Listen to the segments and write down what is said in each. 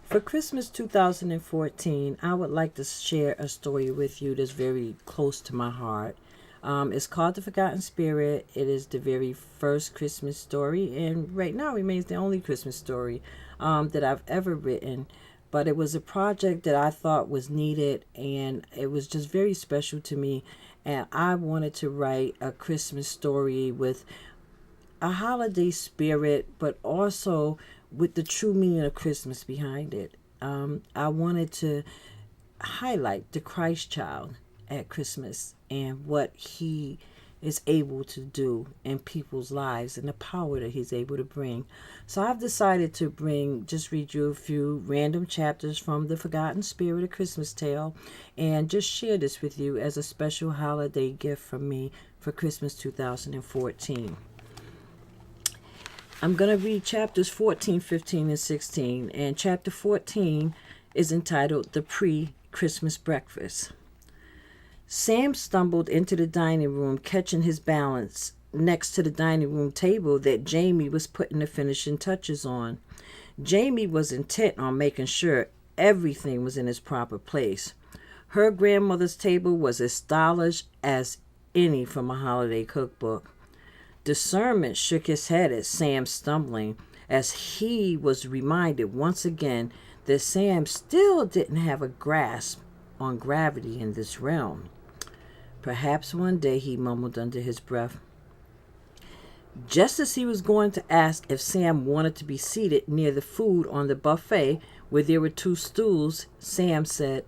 For Christmas 2014, I would like to share a story with you that's very close to my heart. It's called The Forgotten Spirit. It is the very first Christmas story, and right now remains the only Christmas story that I've ever written. But it was a project that I thought was needed, and it was just very special to me. And I wanted to write a Christmas story with a holiday spirit, but also with the true meaning of Christmas behind it. I wanted to highlight the Christ child at Christmas and what he is able to do in people's lives and the power that he's able to bring. So I've decided to just read you a few random chapters from The Forgotten Spirit, A Christmas Tale, and just share this with you as a special holiday gift from me for Christmas 2014. I'm going to read chapters 14, 15, and 16. And chapter 14 is entitled The Pre-Christmas Breakfast. Sam stumbled into the dining room, catching his balance next to the dining room table that Jamie was putting the finishing touches on. Jamie was intent on making sure everything was in its proper place. Her grandmother's table was as stylish as any from a holiday cookbook. Discernment shook his head at Sam's stumbling as he was reminded once again that Sam still didn't have a grasp on gravity in this realm. Perhaps one day, he mumbled under his breath. Just as he was going to ask if Sam wanted to be seated near the food on the buffet where there were two stools, Sam said,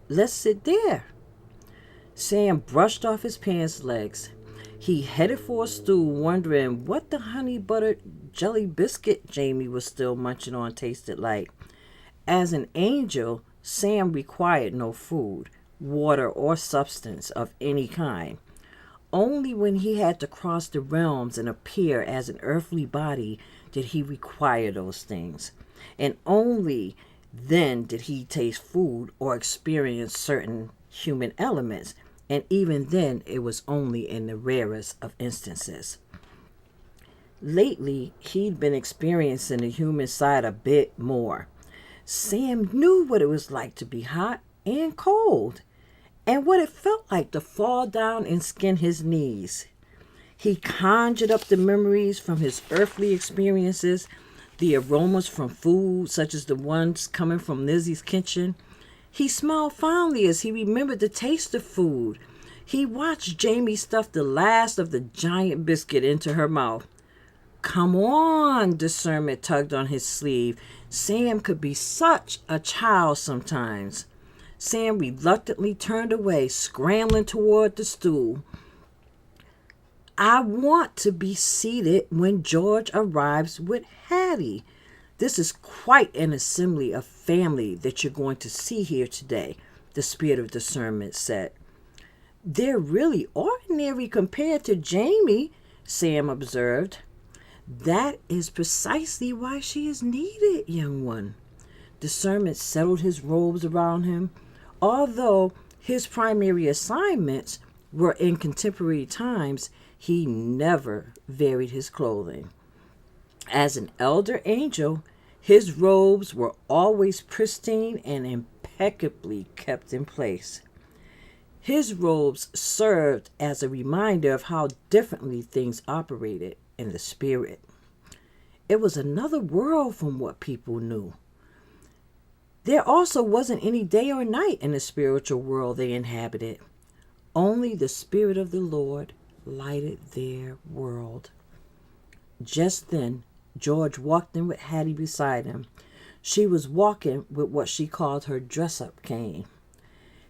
"Let's sit there." Sam brushed off his pants legs. He headed for a stool, wondering what the honey buttered jelly biscuit Jamie was still munching on tasted like. As an angel, Sam required no food, water, or substance of any kind. Only when he had to cross the realms and appear as an earthly body did he require those things. And only then did he taste food or experience certain human elements. And even then, it was only in the rarest of instances. Lately, he'd been experiencing the human side a bit more. Sam knew what it was like to be hot and cold, and what it felt like to fall down and skin his knees. He conjured up the memories from his earthly experiences, the aromas from food, such as the ones coming from Lizzie's kitchen. He smiled fondly as he remembered the taste of food. He watched Jamie stuff the last of the giant biscuit into her mouth. "Come on," discernment tugged on his sleeve. Sam could be such a child sometimes. Sam reluctantly turned away, scrambling toward the stool. "I want to be seated when George arrives with Hattie. This is quite an assembly of family that you're going to see here today," the spirit of discernment said. "They're really ordinary compared to Jamie," Sam observed. "That is precisely why she is needed, young one." Discernment settled his robes around him. Although his primary assignments were in contemporary times, he never varied his clothing. As an elder angel, his robes were always pristine and impeccably kept in place. His robes served as a reminder of how differently things operated in the spirit. It was another world from what people knew. There also wasn't any day or night in the spiritual world they inhabited. Only the Spirit of the Lord lighted their world. Just then, George walked in with Hattie beside him. She was walking with what she called her dress-up cane.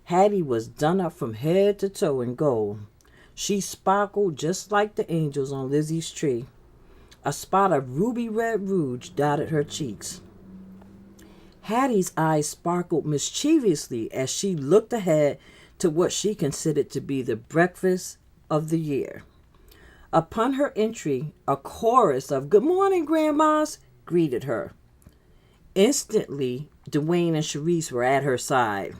Hattie was done up from head to toe in gold. She sparkled just like the angels on Lizzie's tree. A spot of ruby red rouge dotted her cheeks. Hattie's eyes sparkled mischievously as she looked ahead to what she considered to be the breakfast of the year. Upon her entry, a chorus of "Good morning, grandmas," greeted her. Instantly, Dwayne and Cherise were at her side.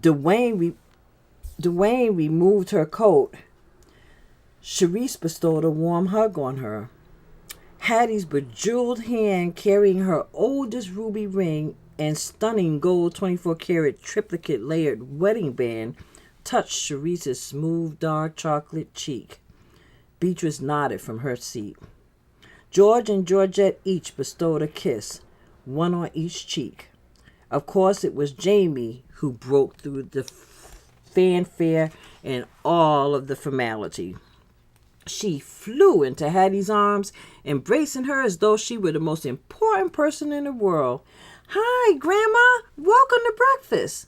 Dwayne removed her coat. Cherise bestowed a warm hug on her. Hattie's bejeweled hand carrying her oldest ruby ring and stunning gold 24-karat triplicate layered wedding band touched Sharice's smooth dark chocolate cheek. Beatrice nodded from her seat. George and Georgette each bestowed a kiss, one on each cheek. Of course, it was Jamie who broke through the fanfare and all of the formality. She flew into Hattie's arms, embracing her as though she were the most important person in the world. "Hi, Grandma! Welcome to breakfast!"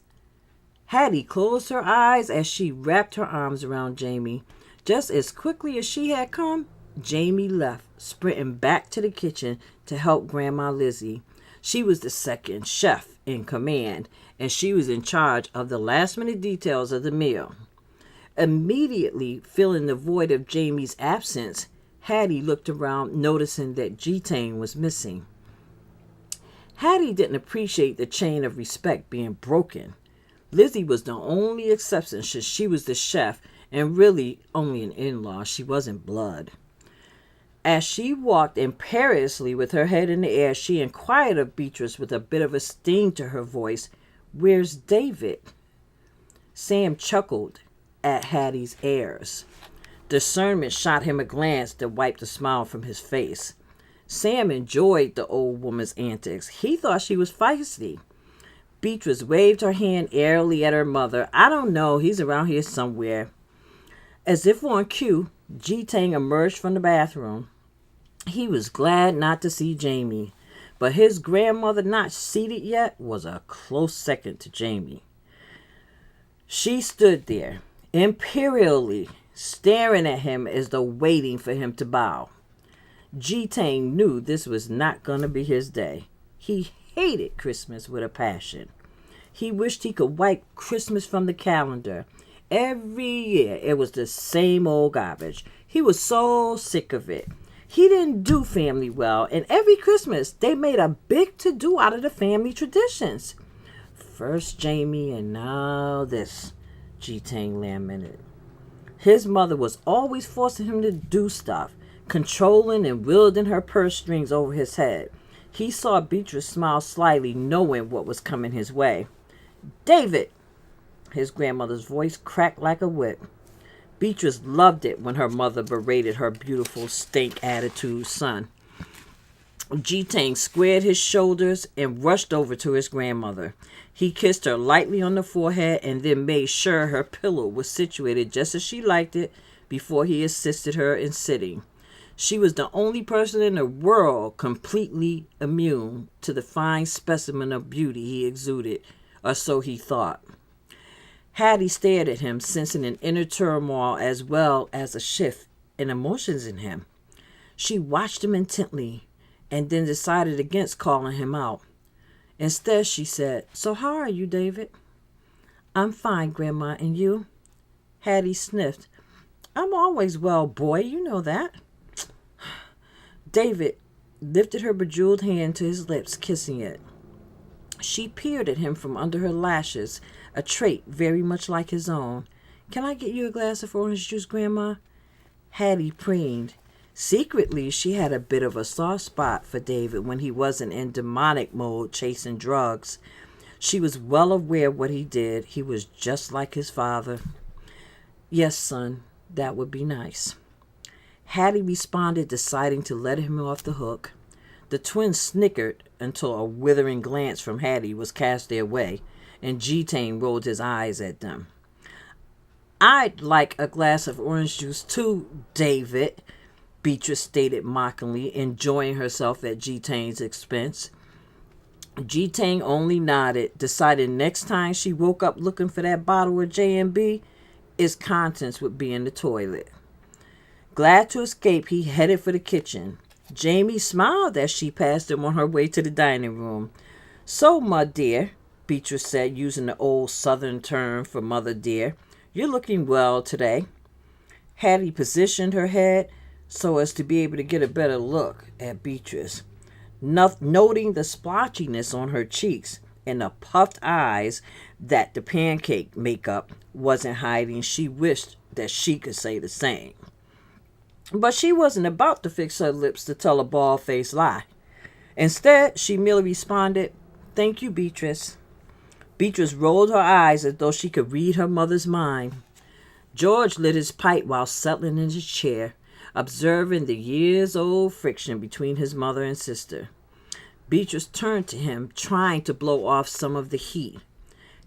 Hattie closed her eyes as she wrapped her arms around Jamie. Just as quickly as she had come, Jamie left, sprinting back to the kitchen to help Grandma Lizzie. She was the second chef in command, and she was in charge of the last-minute details of the meal. Immediately filling the void of Jamie's absence, Hattie looked around, noticing that G-Tang was missing. Hattie didn't appreciate the chain of respect being broken. Lizzie was the only exception since she was the chef and really only an in-law. She wasn't blood. As she walked imperiously with her head in the air, she inquired of Beatrice with a bit of a sting to her voice, "Where's David?" Sam chuckled at Hattie's airs. Discernment shot him a glance that wiped the smile from his face. Sam enjoyed the old woman's antics. He thought she was feisty. Beatrice waved her hand airily at her mother. "I don't know. He's around here somewhere." As if on cue, G-Tang emerged from the bathroom. He was glad not to see Jamie, but his grandmother, not seated yet, was a close second to Jamie. She stood there, imperially, staring at him as though waiting for him to bow. G-Tang knew this was not going to be his day. He hated Christmas with a passion. He wished he could wipe Christmas from the calendar. Every year it was the same old garbage. He was so sick of it. He didn't do family well, and every Christmas they made a big to-do out of the family traditions. First Jamie and now this, G-Tang lamented. His mother was always forcing him to do stuff, controlling and wielding her purse strings over his head. He saw Beatrice smile slyly, knowing what was coming his way. "David!" His grandmother's voice cracked like a whip. Beatrice loved it when her mother berated her beautiful, stink-attitude son. G-Tang squared his shoulders and rushed over to his grandmother. He kissed her lightly on the forehead and then made sure her pillow was situated just as she liked it before he assisted her in sitting. She was the only person in the world completely immune to the fine specimen of beauty he exuded, or so he thought. Hattie stared at him, sensing an inner turmoil as well as a shift in emotions in him. She watched him intently and then decided against calling him out. Instead, she said, "So how are you, David?" "I'm fine, Grandma, and you?" Hattie sniffed. "I'm always well, boy, you know that." David lifted her bejeweled hand to his lips, kissing it. She peered at him from under her lashes, a trait very much like his own. "Can I get you a glass of orange juice, Grandma?" Hattie preened. Secretly, she had a bit of a soft spot for David when he wasn't in demonic mode chasing drugs. She was well aware of what he did. He was just like his father. "Yes, son, that would be nice." Hattie responded, deciding to let him off the hook. The twins snickered until a withering glance from Hattie was cast their way, and G-Tang rolled his eyes at them. "I'd like a glass of orange juice too, David," Beatrice stated mockingly, enjoying herself at G-Tang's expense. G-Tang only nodded, deciding next time she woke up looking for that bottle of J&B, its contents would be in the toilet. Glad to escape, he headed for the kitchen. Jamie smiled as she passed him on her way to the dining room. "So, my dear," Beatrice said, using the old Southern term for mother dear, "you're looking well today." Hattie positioned her head so as to be able to get a better look at Beatrice. Noting the splotchiness on her cheeks and the puffed eyes that the pancake makeup wasn't hiding, she wished that she could say the same. But she wasn't about to fix her lips to tell a bald-faced lie. Instead, she merely responded, Thank you, Beatrice. Beatrice rolled her eyes as though she could read her mother's mind. George lit his pipe while settling in his chair, observing the years-old friction between his mother and sister. Beatrice turned to him, trying to blow off some of the heat.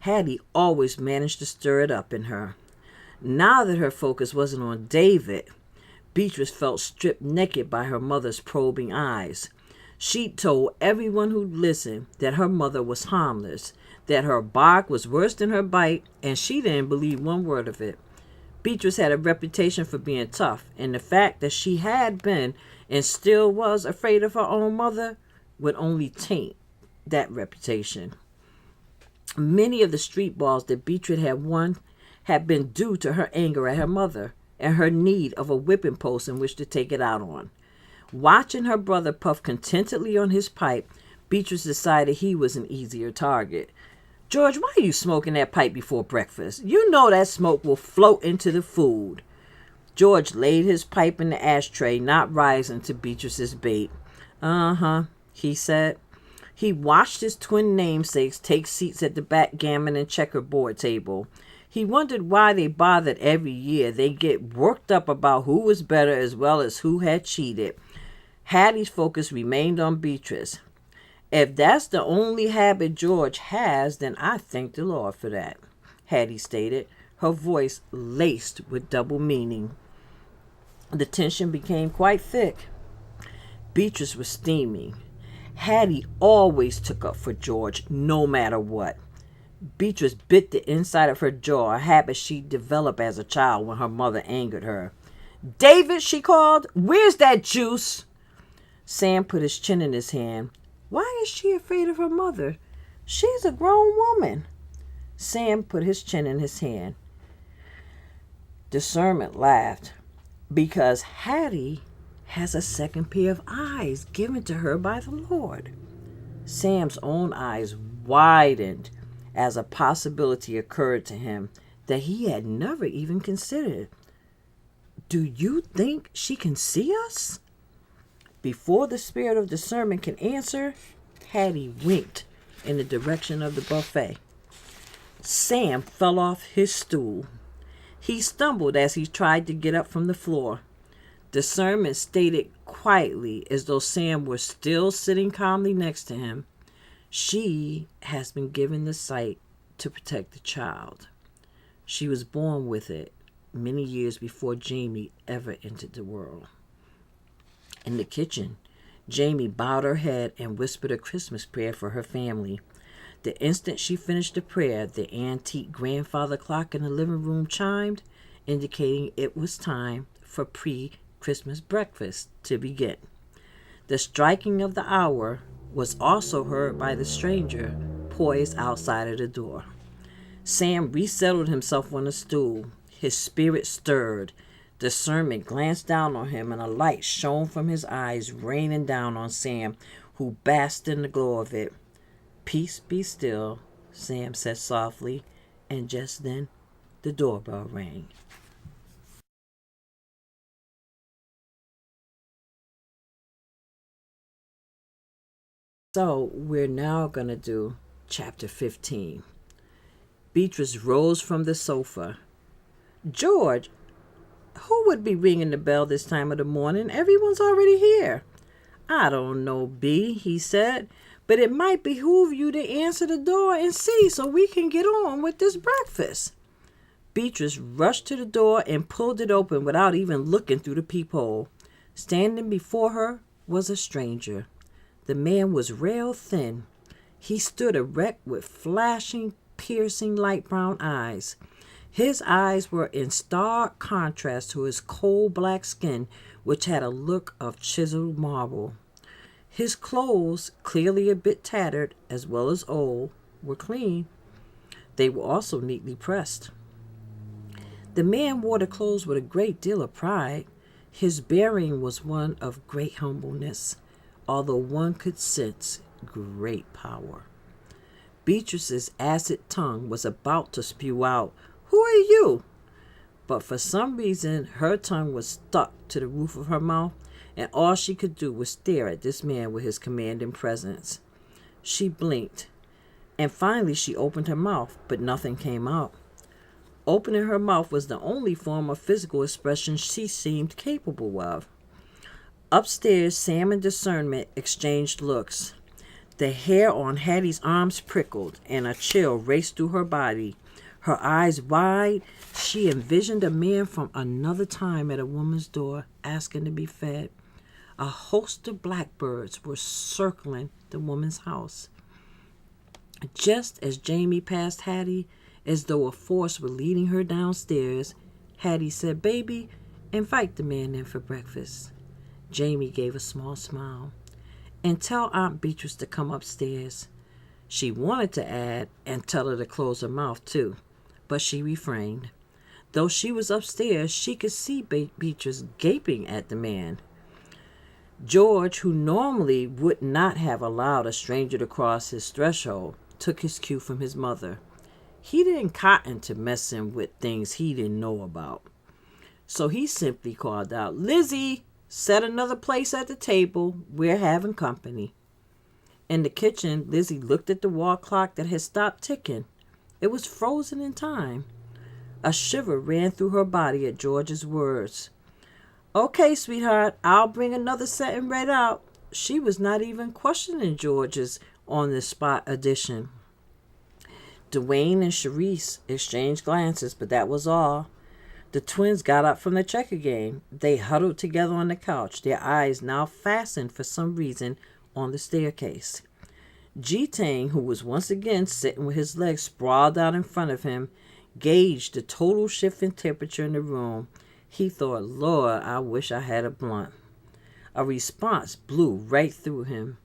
Hattie always managed to stir it up in her. Now that her focus wasn't on David, Beatrice felt stripped naked by her mother's probing eyes. She told everyone who listened that her mother was harmless, that her bark was worse than her bite, and she didn't believe one word of it. Beatrice had a reputation for being tough, and the fact that she had been and still was afraid of her own mother would only taint that reputation. Many of the street balls that Beatrice had won had been due to her anger at her mother and her need of a whipping post in which to take it out on. Watching her brother puff contentedly on his pipe, Beatrice decided he was an easier target. George, why are you smoking that pipe before breakfast? You know that smoke will float into the food. George laid his pipe in the ashtray, not rising to Beatrice's bait. Uh-huh, he said. He watched his twin namesakes take seats at the backgammon and checkerboard table. He wondered why they bothered every year. They get worked up about who was better as well as who had cheated. Hattie's focus remained on Beatrice. If that's the only habit George has, then I thank the Lord for that, Hattie stated, her voice laced with double meaning. The tension became quite thick. Beatrice was steaming. Hattie always took up for George, no matter what. Beatrice bit the inside of her jaw, a habit she developed as a child when her mother angered her. David, she called, where's that juice? Sam put his chin in his hand. Why is she afraid of her mother? She's a grown woman. Sam put his chin in his hand. Discernment laughed, because Hattie has a second pair of eyes given to her by the Lord. Sam's own eyes widened as a possibility occurred to him that he had never even considered. Do you think she can see us? Before the spirit of discernment can answer, Hattie winked in the direction of the buffet. Sam fell off his stool. He stumbled as he tried to get up from the floor. Discernment stated quietly, as though Sam were still sitting calmly next to him. She has been given the sight to protect the child. She was born with it many years before Jamie ever entered the world. In the kitchen, Jamie bowed her head and whispered a Christmas prayer for her family. The instant she finished the prayer, the antique grandfather clock in the living room chimed, indicating it was time for pre-Christmas breakfast to begin. The striking of the hour was also heard by the stranger poised outside of the door. Sam resettled himself on the stool. His spirit stirred. Discernment glanced down on him, and a light shone from his eyes, raining down on Sam, who basked in the glow of it. Peace be still, Sam said softly, and just then the doorbell rang. So we're now going to do chapter 15. Beatrice rose from the sofa. George, who would be ringing the bell this time of the morning? Everyone's already here. I don't know, B, he said, but it might behoove you to answer the door and see so we can get on with this breakfast. Beatrice rushed to the door and pulled it open without even looking through the peephole. Standing before her was a stranger. The man was rail thin. He stood erect with flashing, piercing light brown eyes. His eyes were in stark contrast to his coal black skin, which had a look of chiseled marble. His clothes, clearly a bit tattered as well as old, were clean. They were also neatly pressed. The man wore the clothes with a great deal of pride. His bearing was one of great humbleness, although one could sense great power. Beatrice's acid tongue was about to spew out, "Who are you?" But for some reason, her tongue was stuck to the roof of her mouth, and all she could do was stare at this man with his commanding presence. She blinked, And finally she opened her mouth, but nothing came out. Opening her mouth was the only form of physical expression she seemed capable of. Upstairs, Sam and Discernment exchanged looks. The hair on Hattie's arms prickled, and a chill raced through her body. Her eyes wide, she envisioned a man from another time at a woman's door, asking to be fed. A host of blackbirds were circling the woman's house. Just as Jamie passed Hattie, as though a force were leading her downstairs, Hattie said, "Baby, invite the man in for breakfast." Jamie gave a small smile. "And tell Aunt Beatrice to come upstairs." She wanted to add, "and tell her to close her mouth too," but she refrained. Though she was upstairs, she could see Beatrice gaping at the man. George, who normally would not have allowed a stranger to cross his threshold, took his cue from his mother. He didn't cotton to messing with things he didn't know about. So he simply called out, "Lizzie, set another place at the table. We're having company." In the kitchen, Lizzie looked at the wall clock that had stopped ticking. It was frozen in time. A shiver ran through her body at George's words. "Okay, sweetheart, I'll bring another setting right out." She was not even questioning George's on-the-spot addition. Dwayne and Charisse exchanged glances, but that was all. The twins got up from the checker game. They huddled together on the couch, their eyes now fastened for some reason on the staircase. G-Tang, who was once again sitting with his legs sprawled out in front of him, gauged the total shift in temperature in the room. He thought, "Lord, I wish I had a blunt." A response blew right through him.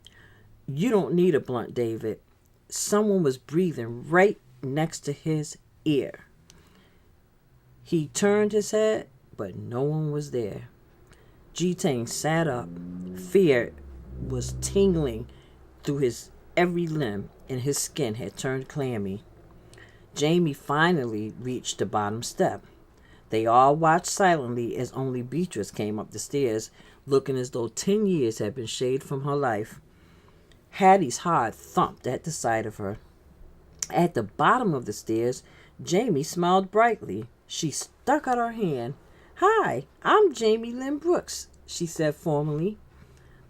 "You don't need a blunt, David." Someone was breathing right next to his ear. He turned his head, but no one was there. G-Tang sat up. Fear was tingling through his every limb, and his skin had turned clammy. Jamie finally reached the bottom step. They all watched silently as only Beatrice came up the stairs, looking as though 10 years had been shaved from her life. Hattie's heart thumped at the sight of her. At the bottom of the stairs, Jamie smiled brightly. She stuck out her hand. "Hi, I'm Jamie Lynn Brooks," she said formally.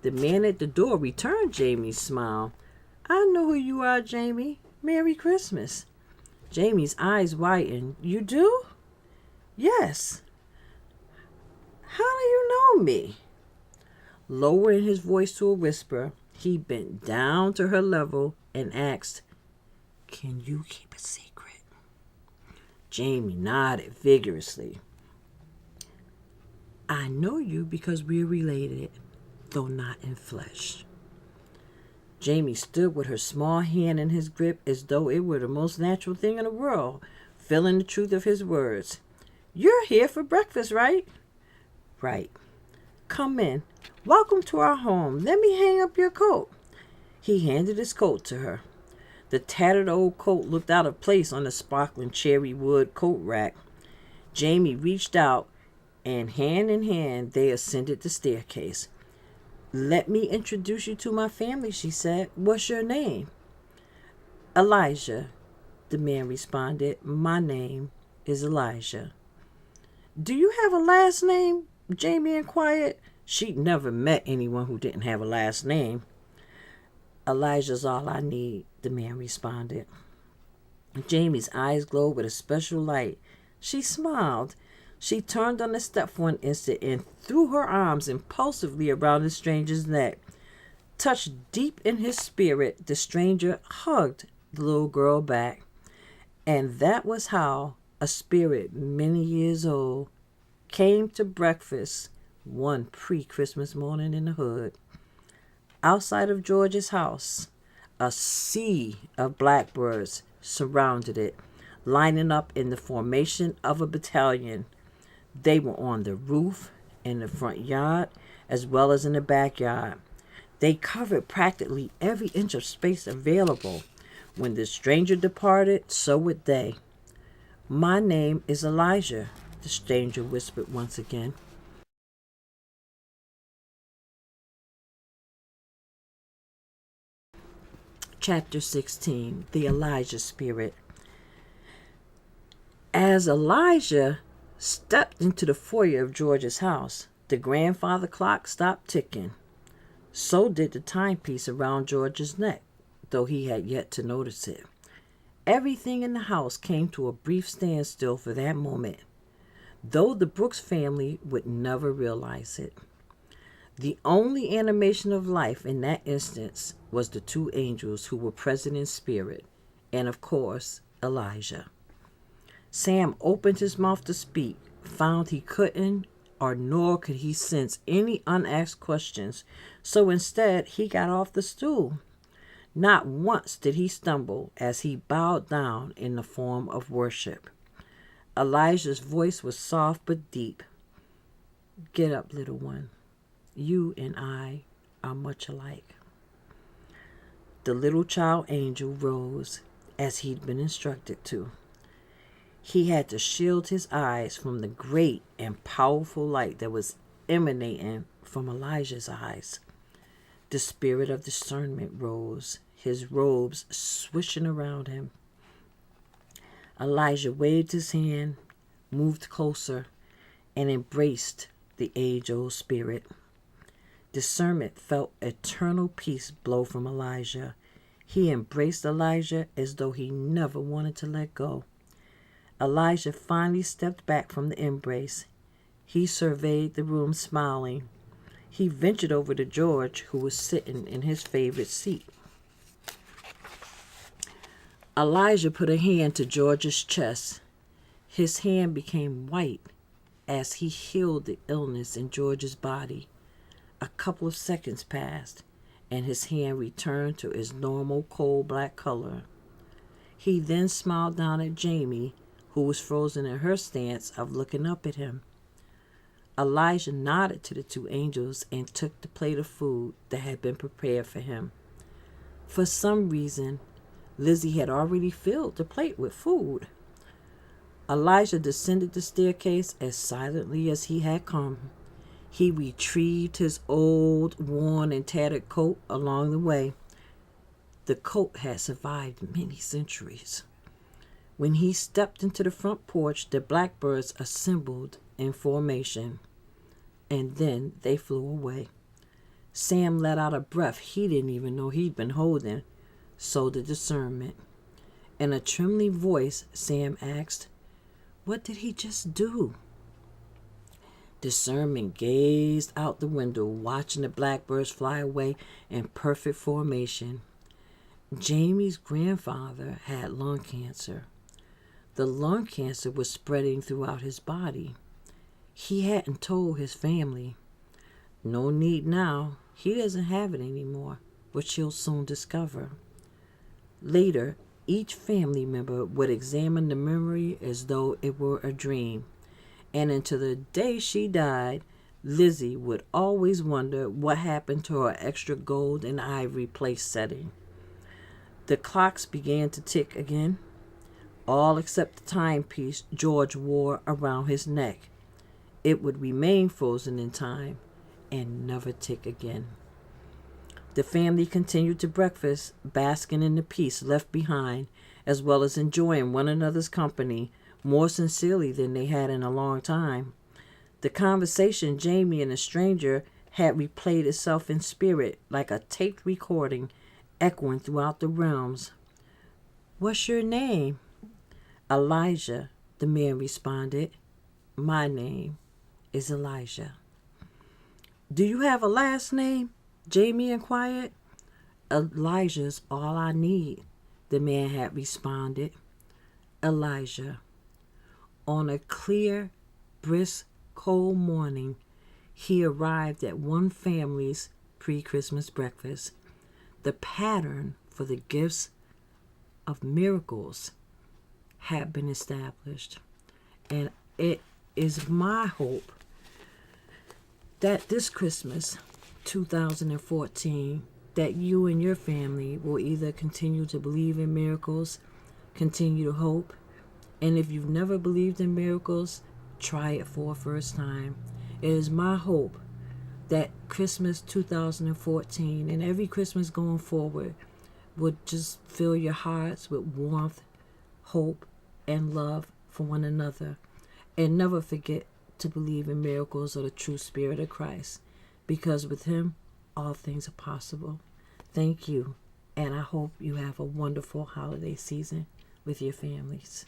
The man at the door returned Jamie's smile. "I know who you are, Jamie. Merry Christmas." Jamie's eyes widened. "You do?" "Yes." "How do you know me?" Lowering his voice to a whisper, he bent down to her level and asked, "Can you keep a secret?" Jamie nodded vigorously. "I know you because we're related, though not in flesh." Jamie stood with her small hand in his grip as though it were the most natural thing in the world, feeling the truth of his words. "You're here for breakfast, right?" "Right." "Come in. Welcome to our home. Let me hang up your coat." He handed his coat to her. The tattered old coat looked out of place on the sparkling cherry wood coat rack. Jamie reached out, and hand in hand they ascended the staircase. "Let me introduce you to my family," she said. "What's your name?" "Elijah," the man responded. "My name is Elijah." "Do you have a last name?" Jamie inquired. She'd never met anyone who didn't have a last name. "Elijah's all I need," the man responded. Jamie's eyes glowed with a special light. She smiled. She turned on the step for an instant and threw her arms impulsively around the stranger's neck. Touched deep in his spirit, the stranger hugged the little girl back. And that was how a spirit many years old came to breakfast one pre-Christmas morning in the hood. Outside of George's house, a sea of blackbirds surrounded it, lining up in the formation of a battalion. They were on the roof, in the front yard, as well as in the backyard. They covered practically every inch of space available. When the stranger departed, so would they. "My name is Elijah," the stranger whispered once again. Chapter 16, The Elijah Spirit. As Elijah stepped into the foyer of George's house, the grandfather clock stopped ticking. So did the timepiece around George's neck, though he had yet to notice it. Everything in the house came to a brief standstill for that moment, though the Brooks family would never realize it. The only animation of life in that instance was the two angels who were present in spirit, and of course, Elijah. Sam opened his mouth to speak, found he couldn't, or nor could he sense any unasked questions, so instead he got off the stool. Not once did he stumble as he bowed down in the form of worship. Elijah's voice was soft but deep. "Get up, little one. You and I are much alike." The little child angel rose as he'd been instructed to. He had to shield his eyes from the great and powerful light that was emanating from Elijah's eyes. The spirit of discernment rose, his robes swishing around him. Elijah waved his hand, moved closer, and embraced the age-old spirit. Discernment felt eternal peace blow from Elijah. He embraced Elijah as though he never wanted to let go. Elijah finally stepped back from the embrace. He surveyed the room, smiling. He ventured over to George, who was sitting in his favorite seat. Elijah put a hand to George's chest. His hand became white as he healed the illness in George's body. A couple of seconds passed, and his hand returned to its normal coal black color. He then smiled down at Jamie, who was frozen in her stance of looking up at him. Elijah nodded to the two angels and took the plate of food that had been prepared for him. For some reason, Lizzie had already filled the plate with food. Elijah descended the staircase as silently as he had come. He retrieved his old, worn, and tattered coat along the way. The coat had survived many centuries. When he stepped into the front porch, the blackbirds assembled in formation, and then they flew away. Sam let out a breath he didn't even know he'd been holding. So did discernment. In a trembling voice, Sam asked, "What did he just do?" Discernment gazed out the window, watching the blackbirds fly away in perfect formation. Jamie's grandfather had lung cancer. The lung cancer was spreading throughout his body. He hadn't told his family. No need now. He doesn't have it anymore, which he'll soon discover. Later, each family member would examine the memory as though it were a dream. And until the day she died, Lizzie would always wonder what happened to her extra gold and ivory place setting. The clocks began to tick again, all except the timepiece George wore around his neck. It would remain frozen in time and never tick again. The family continued to breakfast, basking in the peace left behind, as well as enjoying one another's company more sincerely than they had in a long time. The conversation Jamie and the stranger had replayed itself in spirit like a taped recording, echoing throughout the realms. "What's your name?" "Elijah," the man responded. "My name is Elijah." "Do you have a last name?" Jamie inquired. "Elijah's all I need," the man had responded. Elijah. On a clear, brisk, cold morning, he arrived at one family's pre-Christmas breakfast. The pattern for the gifts of miracles had been established, and it is my hope that this Christmas 2014 that you and your family will either continue to believe in miracles, continue to hope, and if you've never believed in miracles, try it for a first time. It is my hope that Christmas 2014 and every Christmas going forward would just fill your hearts with warmth, hope, and love for one another. And never forget to believe in miracles or the true spirit of Christ, because with him, all things are possible. Thank you, and I hope you have a wonderful holiday season with your families.